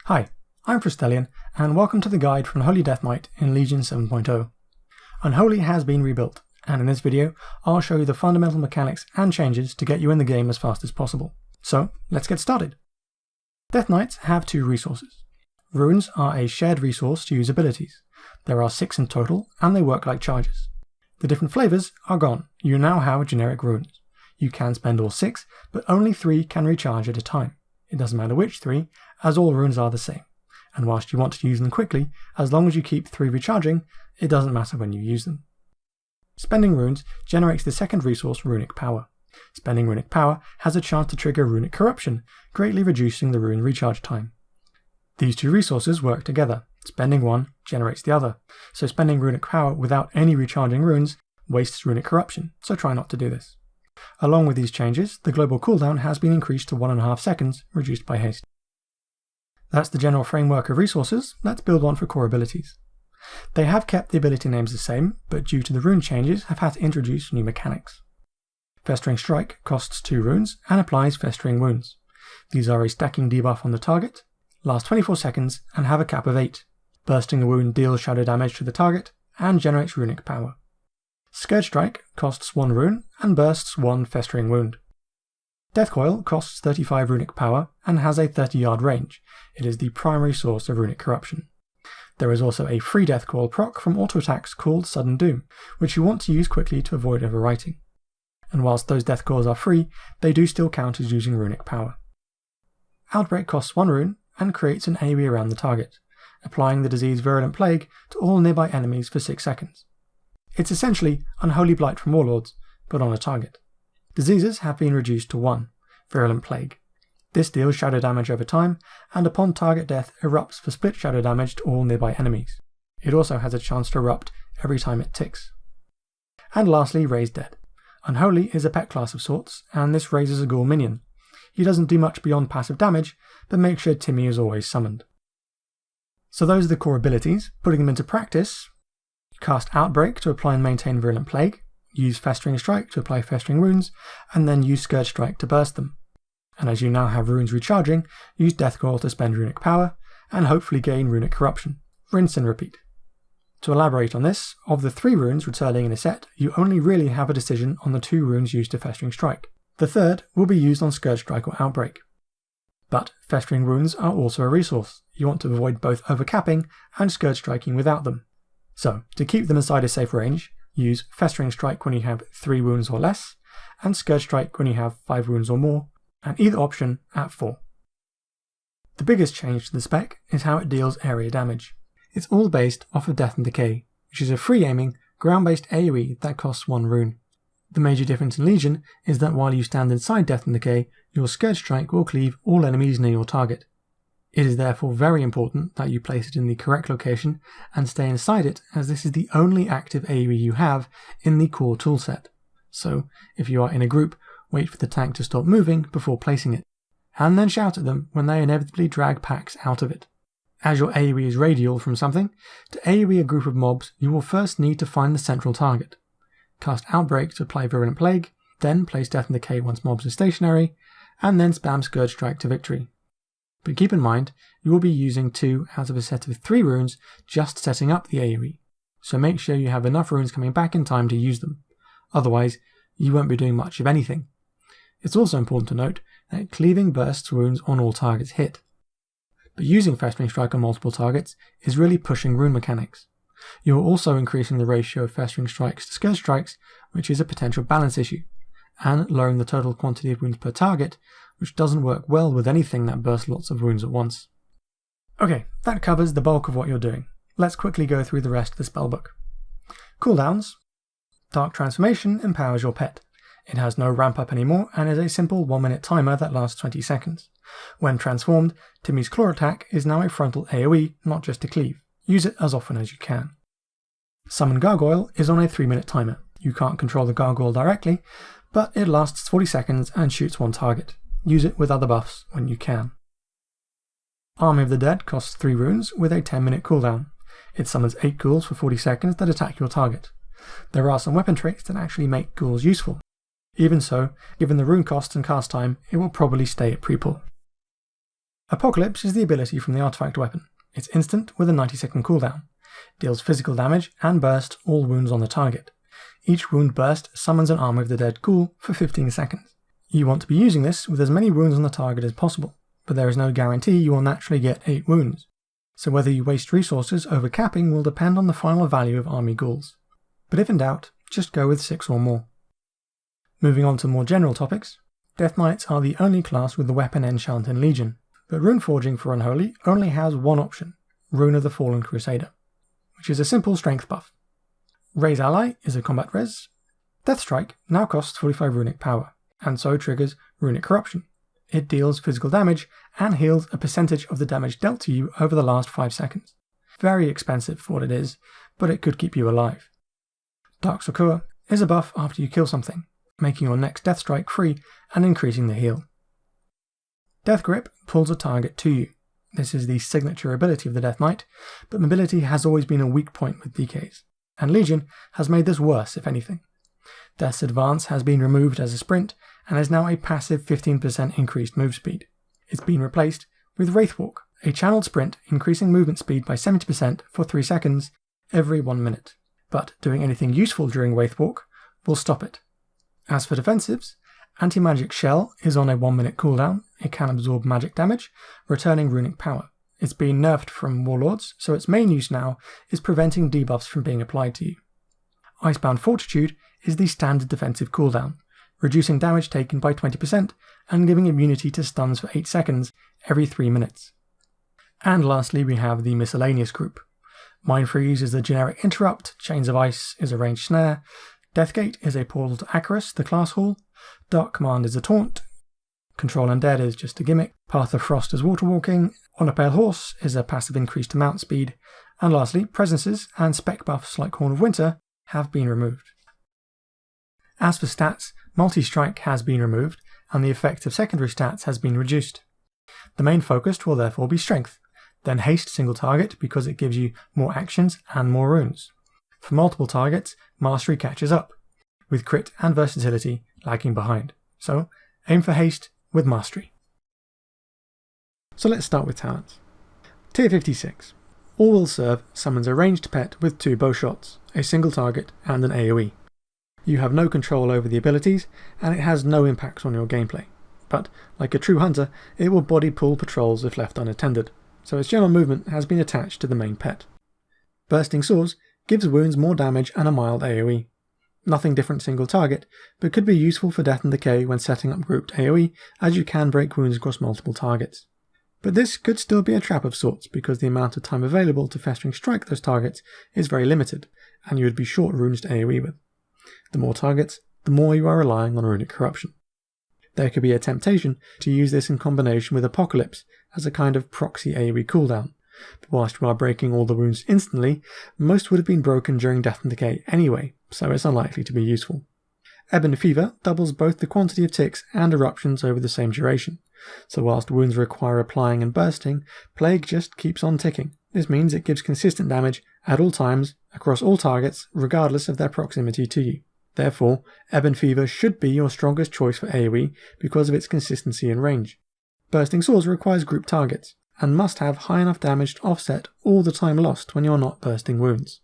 Hi, I'm Fristelian, and welcome to the guide for Unholy Death Knight in Legion 7.0. Unholy has been rebuilt, and in this video I'll show you the fundamental mechanics and changes to get you in the game as fast as possible. So let's get started. Death Knights have two resources. Runes are a shared resource to use abilities. There are 6 in total, and they work like charges. The different flavours are gone. You now have generic runes. You can spend all 6, but only 3 can recharge at a time. It doesn't matter which 3, as all runes are the same. And whilst you want to use them quickly, as long as you keep 3 recharging, it doesn't matter when you use them. Spending runes generates the second resource, runic power. Spending runic power has a chance to trigger runic corruption, greatly reducing the rune recharge time. These two resources work together. Spending one generates the other, so spending runic power without any recharging runes wastes runic corruption, so try not to do this. Along with these changes, the global cooldown has been increased to 1.5 seconds, reduced by haste. That's the general framework of resources. Let's build one for core abilities. They have kept the ability names the same, but due to the rune changes have had to introduce new mechanics. Festering Strike costs 2 runes and applies Festering Wounds. These are a stacking debuff on the target, last 24 seconds and have a cap of 8. Bursting a wound deals shadow damage to the target and generates runic power. Scourge Strike costs 1 rune and bursts 1 Festering Wound. Death Coil costs 35 runic power and has a 30-yard range. It is the primary source of runic corruption. There is also a free Death Coil proc from auto attacks called Sudden Doom, which you want to use quickly to avoid overwriting. And whilst those Death Coils are free, they do still count as using runic power. Outbreak costs 1 rune and creates an AoE around the target, applying the disease Virulent Plague to all nearby enemies for 6 seconds. It's essentially Unholy Blight from Warlords, but on a target. Diseases have been reduced to 1, Virulent Plague. This deals shadow damage over time, and upon target death erupts for split shadow damage to all nearby enemies. It also has a chance to erupt every time it ticks. And lastly, Raise Dead. Unholy is a pet class of sorts, and this raises a ghoul minion. He doesn't do much beyond passive damage, but make sure Timmy is always summoned. So those are the core abilities. Putting them into practice: cast Outbreak to apply and maintain Virulent Plague, use Festering Strike to apply Festering Wounds, and then use Scourge Strike to burst them. And as you now have runes recharging, use Death Coil to spend runic power, and hopefully gain runic corruption. Rinse and repeat. To elaborate on this, of the 3 runes returning in a set, you only really have a decision on the 2 runes used to Festering Strike. The third will be used on Scourge Strike or Outbreak. But Festering Wounds are also a resource. You want to avoid both overcapping and Scourge Striking without them. So, to keep them inside a safe range, use Festering Strike when you have 3 wounds or less, and Scourge Strike when you have 5 wounds or more, and either option at 4. The biggest change to the spec is how it deals area damage. It's all based off of Death and Decay, which is a free aiming, ground-based AoE that costs 1 rune. The major difference in Legion is that while you stand inside Death and Decay, your Scourge Strike will cleave all enemies near your target. It is therefore very important that you place it in the correct location and stay inside it, as this is the only active AoE you have in the core toolset. So, if you are in a group, wait for the tank to stop moving before placing it, and then shout at them when they inevitably drag packs out of it. As your AoE is radial from something, to AoE a group of mobs you will first need to find the central target. Cast Outbreak to apply Virulent Plague, then place Death and Decay once mobs are stationary, and then spam Scourge Strike to victory. But keep in mind, you will be using 2 out of a set of 3 runes just setting up the AoE, so make sure you have enough runes coming back in time to use them. Otherwise, you won't be doing much of anything. It's also important to note that cleaving bursts wounds on all targets hit. But using Festering Strike on multiple targets is really pushing rune mechanics. You are also increasing the ratio of Festering Strikes to Scourge Strikes, which is a potential balance issue, and lowering the total quantity of wounds per target, which doesn't work well with anything that bursts lots of wounds at once. Okay, that covers the bulk of what you're doing. Let's quickly go through the rest of the spellbook. Cooldowns. Dark Transformation empowers your pet. It has no ramp up anymore and is a simple 1-minute timer that lasts 20 seconds. When transformed, Timmy's Claw Attack is now a frontal AoE, not just a cleave. Use it as often as you can. Summon Gargoyle is on a 3-minute timer. You can't control the gargoyle directly, but it lasts 40 seconds and shoots 1 target. Use it with other buffs when you can. Army of the Dead costs 3 runes with a 10-minute cooldown. It summons 8 ghouls for 40 seconds that attack your target. There are some weapon traits that actually make ghouls useful. Even so, given the rune cost and cast time, it will probably stay at pre-pull. Apocalypse is the ability from the artifact weapon. It's instant with a 90-second cooldown. Deals physical damage and bursts all wounds on the target. Each wound burst summons an Army of the Dead ghoul for 15 seconds. You want to be using this with as many wounds on the target as possible, but there is no guarantee you will naturally get 8 wounds. So whether you waste resources over capping will depend on the final value of army ghouls. But if in doubt, just go with 6 or more. Moving on to more general topics, Death Knights are the only class with the weapon enchant in Legion, but rune forging for Unholy only has one option, Rune of the Fallen Crusader, which is a simple strength buff. Raise Ally is a combat res. Death Strike now costs 45 runic power, and so triggers Runic Corruption. It deals physical damage and heals a percentage of the damage dealt to you over the last 5 seconds. Very expensive for what it is, but it could keep you alive. Dark Succor is a buff after you kill something, making your next Death Strike free and increasing the heal. Death Grip pulls a target to you. This is the signature ability of the Death Knight, but mobility has always been a weak point with DKs, and Legion has made this worse if anything. Death's Advance has been removed as a sprint, and is now a passive 15% increased move speed. It's been replaced with Wraithwalk, a channeled sprint increasing movement speed by 70% for 3 seconds every 1 minute, but doing anything useful during Wraithwalk will stop it. As for defensives, Anti-Magic Shell is on a 1 minute cooldown. It can absorb magic damage, returning runic power. It's been nerfed from Warlords, so its main use now is preventing debuffs from being applied to you. Icebound Fortitude is the standard defensive cooldown, reducing damage taken by 20% and giving immunity to stuns for 8 seconds every 3 minutes. And lastly we have the miscellaneous group. Mind Freeze is the generic interrupt, Chains of Ice is a ranged snare, Deathgate is a portal to Acaris, the class hall, Dark Command is a taunt, Control Undead is just a gimmick, Path of Frost is water walking, On a Pale Horse is a passive increase to mount speed, and lastly presences and spec buffs like Horn of Winter have been removed. As for stats, Multi-Strike has been removed, and the effect of secondary stats has been reduced. The main focus will therefore be Strength, then Haste single target because it gives you more actions and more runes. For multiple targets, Mastery catches up, with Crit and Versatility lagging behind. So, aim for Haste with Mastery. So let's start with talents. Tier 56. All Will Serve summons a ranged pet with 2 bow shots, a single target and an AoE. You have no control over the abilities, and it has no impact on your gameplay. But, like a true hunter, it will body pull patrols if left unattended, so its general movement has been attached to the main pet. Bursting Swords gives wounds more damage and a mild AoE. Nothing different single target, but could be useful for Death and Decay when setting up grouped AoE, as you can break wounds across multiple targets. But this could still be a trap of sorts, because the amount of time available to Festering Strike those targets is very limited, and you would be short runes to AoE with. The more targets, the more you are relying on Runic Corruption. There could be a temptation to use this in combination with Apocalypse as a kind of proxy AoE cooldown, but whilst you are breaking all the wounds instantly, most would have been broken during Death and Decay anyway, so it's unlikely to be useful. Ebon Fever doubles both the quantity of ticks and eruptions over the same duration, so whilst wounds require applying and bursting, Plague just keeps on ticking. This means it gives consistent damage at all times, across all targets, regardless of their proximity to you. Therefore, Ebon Fever should be your strongest choice for AoE because of its consistency and range. Bursting Swords requires group targets, and must have high enough damage to offset all the time lost when you are not bursting wounds.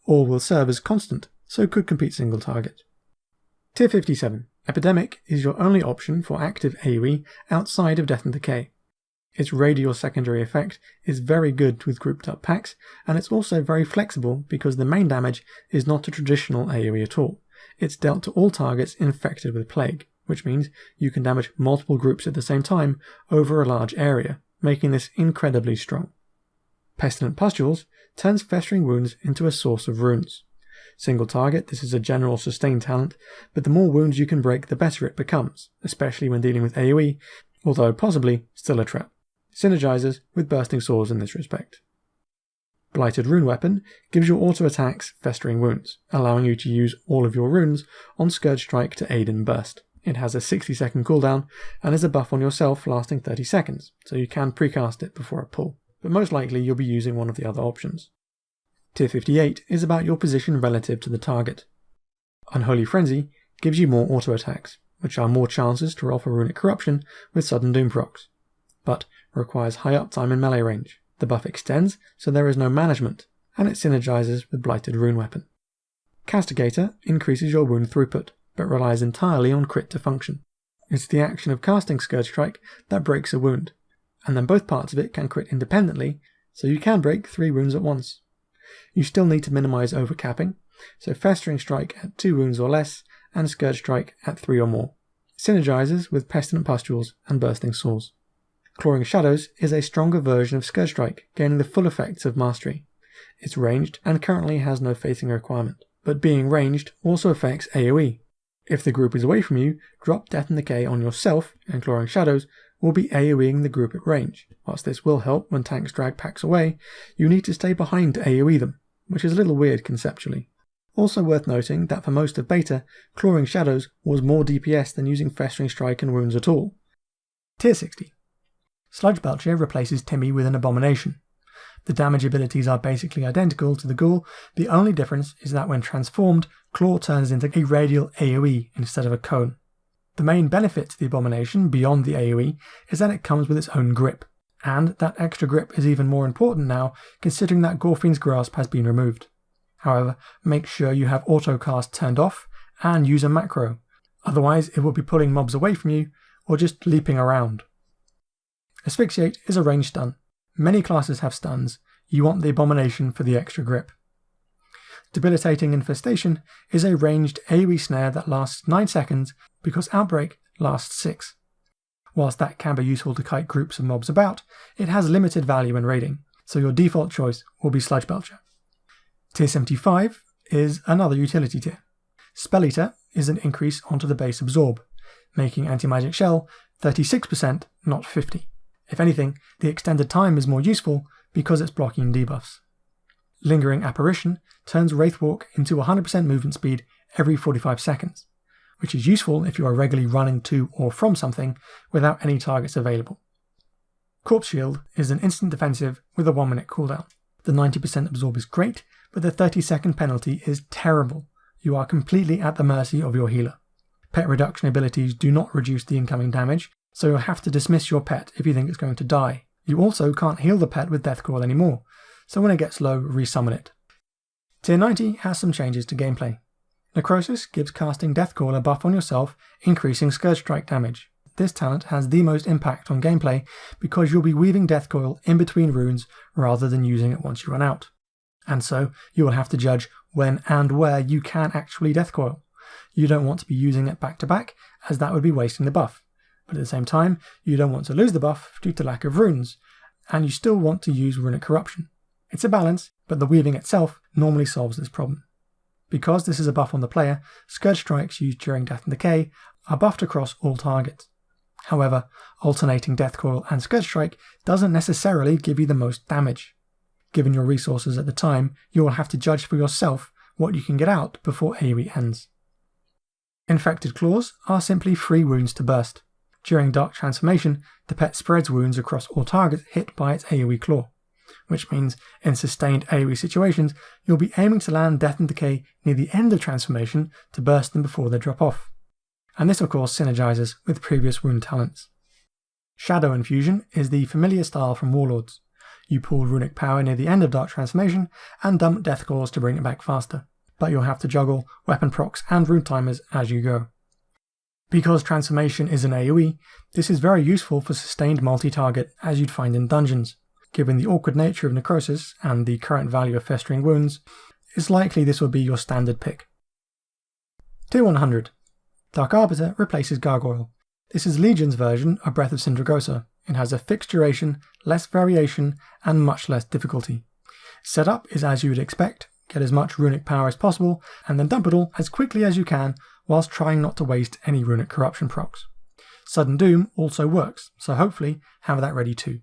All Will Serve as constant, so could compete single target. Tier 57. Epidemic is your only option for active AoE outside of Death and Decay. Its radial secondary effect is very good with grouped up packs, and it's also very flexible because the main damage is not a traditional AoE at all. It's dealt to all targets infected with Plague, which means you can damage multiple groups at the same time over a large area, making this incredibly strong. Pestilent Pustules turns Festering Wounds into a source of runes. Single target, this is a general sustain talent, but the more wounds you can break the better it becomes, especially when dealing with AoE, although possibly still a trap. Synergizes with Bursting Swords in this respect. Blighted Rune Weapon gives your auto attacks Festering Wounds, allowing you to use all of your runes on Scourge Strike to aid in burst. It has a 60-second cooldown and is a buff on yourself lasting 30 seconds, so you can precast it before a pull, but most likely you'll be using one of the other options. Tier 58 is about your position relative to the target. Unholy Frenzy gives you more auto attacks, which are more chances to roll for Runic Corruption with sudden doom procs. but requires high uptime in melee range. The buff extends, so there is no management, and it synergizes with Blighted Rune Weapon. Castigator increases your wound throughput, but relies entirely on crit to function. It's the action of casting Scourge Strike that breaks a wound, and then both parts of it can crit independently, so you can break 3 wounds at once. You still need to minimize overcapping, so Festering Strike at 2 wounds or less, and Scourge Strike at 3 or more. Synergizes with Pestilent Pustules and Bursting Sores. Clawing Shadows is a stronger version of Scourge Strike, gaining the full effects of Mastery. It's ranged and currently has no facing requirement, but being ranged also affects AoE. If the group is away from you, drop Death and Decay on yourself, and Clawing Shadows will be AoEing the group at range. Whilst this will help when tanks drag packs away, you need to stay behind to AoE them, which is a little weird conceptually. Also worth noting that for most of beta, Clawing Shadows was more DPS than using Festering Strike and Wounds at all. Tier 60. Sludge Belcher replaces Timmy with an Abomination. The damage abilities are basically identical to the Ghoul, the only difference is that when transformed, Claw turns into a radial AoE instead of a cone. The main benefit to the Abomination, beyond the AoE, is that it comes with its own grip, and that extra grip is even more important now considering that Gorfine's Grasp has been removed. However, make sure you have autocast turned off and use a macro, otherwise it will be pulling mobs away from you or just leaping around. Asphyxiate is a ranged stun. Many classes have stuns, you want the Abomination for the extra grip. Debilitating Infestation is a ranged AoE snare that lasts 9 seconds because Outbreak lasts 6. Whilst that can be useful to kite groups of mobs about, it has limited value in raiding, so your default choice will be Sludge Belcher. Tier 75 is another utility tier. Spell Eater is an increase onto the base Absorb, making Anti-Magic Shell 36%, not 50%. If anything, the extended time is more useful because it's blocking debuffs. Lingering Apparition turns Wraithwalk into 100% movement speed every 45 seconds, which is useful if you are regularly running to or from something without any targets available. Corpse Shield is an instant defensive with a 1-minute cooldown. The 90% absorb is great, but the 30-second penalty is terrible. You are completely at the mercy of your healer. Pet reduction abilities do not reduce the incoming damage, so you'll have to dismiss your pet if you think it's going to die. You also can't heal the pet with Death Coil anymore, so when it gets low, resummon it. Tier 90 has some changes to gameplay. Necrosis gives casting Death Coil a buff on yourself, increasing Scourge Strike damage. This talent has the most impact on gameplay because you'll be weaving Death Coil in between runes rather than using it once you run out. And so you will have to judge when and where you can actually Death Coil. You don't want to be using it back to back, as that would be wasting the buff. But at the same time, you don't want to lose the buff due to lack of runes, and you still want to use Runic Corruption. It's a balance, but the weaving itself normally solves this problem. Because this is a buff on the player, Scourge Strikes used during Death and Decay are buffed across all targets. However, alternating Death Coil and Scourge Strike doesn't necessarily give you the most damage. Given your resources at the time, you will have to judge for yourself what you can get out before AoE ends. Infected Claws are simply free wounds to burst. During Dark Transformation, the pet spreads wounds across all targets hit by its AoE claw, which means in sustained AoE situations, you'll be aiming to land Death and Decay near the end of transformation to burst them before they drop off. And this of course synergizes with previous wound talents. Shadow Infusion is the familiar style from Warlords. You pull runic power near the end of Dark Transformation and dump Death Claws to bring it back faster, but you'll have to juggle weapon procs and rune timers as you go. Because transformation is an AoE, this is very useful for sustained multi-target as you'd find in dungeons. Given the awkward nature of Necrosis and the current value of Festering Wounds, it's likely this will be your standard pick. Tier 100. Dark Arbiter replaces Gargoyle. This is Legion's version of Breath of Sindragosa. It has a fixed duration, less variation, and much less difficulty. Setup is as you would expect, get as much runic power as possible, and then dump it all as quickly as you can whilst trying not to waste any runic corruption procs. Sudden Doom also works, so hopefully have that ready too.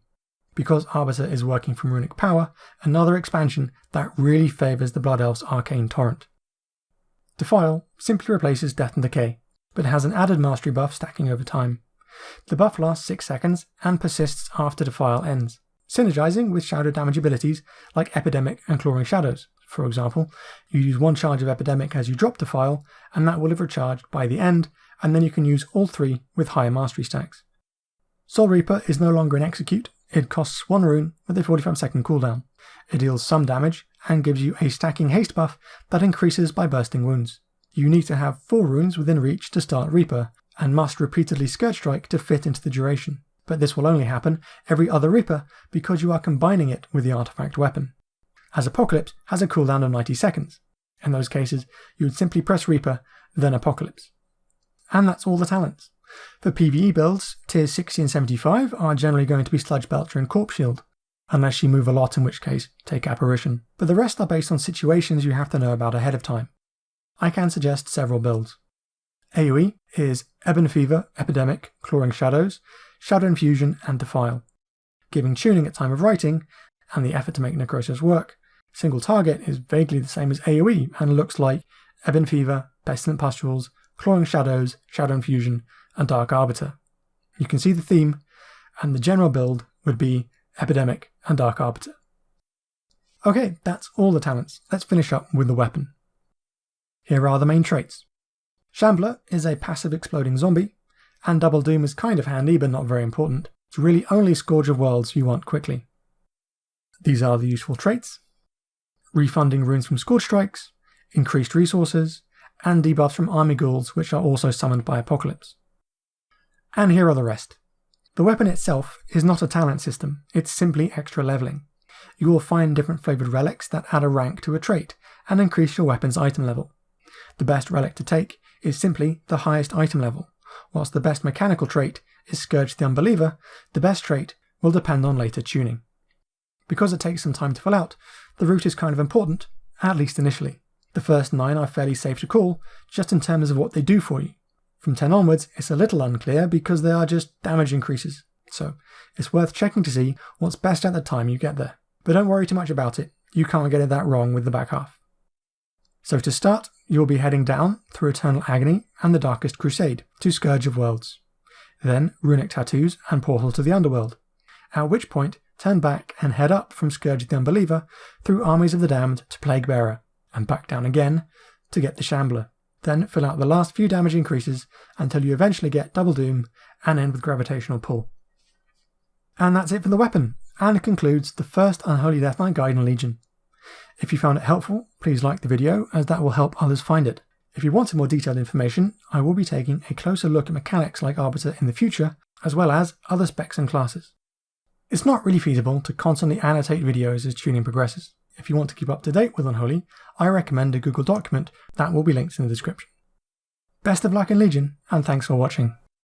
Because Arbiter is working from runic power, another expansion that really favours the Blood Elf's Arcane Torrent. Defile simply replaces Death and Decay, but has an added mastery buff stacking over time. The buff lasts 6 seconds and persists after Defile ends, synergizing with shadow damage abilities like Epidemic and Clawing Shadows. For example, you use 1 charge of Epidemic as you drop Defile, and that will have recharged by the end, and then you can use all 3 with higher mastery stacks. Soul Reaper is no longer an execute, it costs 1 rune with a 45-second cooldown. It deals some damage and gives you a stacking haste buff that increases by bursting wounds. You need to have 4 runes within reach to start Reaper, and must repeatedly Scourge Strike to fit into the duration, but this will only happen every other Reaper because you are combining it with the artifact weapon. As Apocalypse has a cooldown of 90 seconds. In those cases, you would simply press Reaper, then Apocalypse. And that's all the talents. For PvE builds, tiers 60 and 75 are generally going to be Sludge Belcher and Corpse Shield, unless you move a lot, in which case take Apparition, but the rest are based on situations you have to know about ahead of time. I can suggest several builds. Aoe is Ebon Fever, Epidemic, Clawing Shadows, Shadow Infusion and Defile. Giving tuning at time of writing, and the effort to make Necrosis work, single target is vaguely the same as Aoe and looks like Ebon Fever, Pestilent Pustules, Clawing Shadows, Shadow Infusion and Dark Arbiter. You can see the theme, and the general build would be Epidemic and Dark Arbiter. Okay, that's all the talents. Let's finish up with the weapon. Here are the main traits. Shambler is a passive exploding zombie, and Double Doom is kind of handy but not very important. It's really only Scourge of Worlds you want quickly. These are the useful traits: refunding runes from Scourge Strikes, increased resources, and debuffs from army ghouls which are also summoned by Apocalypse. And here are the rest. The weapon itself is not a talent system, it's simply extra leveling. You will find different flavoured relics that add a rank to a trait and increase your weapon's item level. The best relic to take is simply the highest item level, whilst the best mechanical trait is Scourge the Unbeliever. The best trait will depend on later tuning. Because it takes some time to fill out, the route is kind of important, at least initially. The first 9 are fairly safe to call, just in terms of what they do for you. From 10 onwards, it's a little unclear because they are just damage increases, so it's worth checking to see what's best at the time you get there. But don't worry too much about it, you can't get it that wrong with the back half. So to start, you'll be heading down through Eternal Agony and the Darkest Crusade to Scourge of Worlds, then Runic Tattoos and Portal to the Underworld, at which point turn back and head up from Scourge the Unbeliever through Armies of the Damned to Plaguebearer, and back down again to get the Shambler. Then fill out the last few damage increases until you eventually get Double Doom and end with Gravitational Pull. And that's it for the weapon, and it concludes the first Unholy Death Knight guide in Legion. If you found it helpful, please like the video as that will help others find it. If you wanted more detailed information, I will be taking a closer look at mechanics like Arbiter in the future, as well as other specs and classes. It's not really feasible to constantly annotate videos as tuning progresses. If you want to keep up to date with Unholy, I recommend a Google document that will be linked in the description. Best of luck in Legion, and thanks for watching.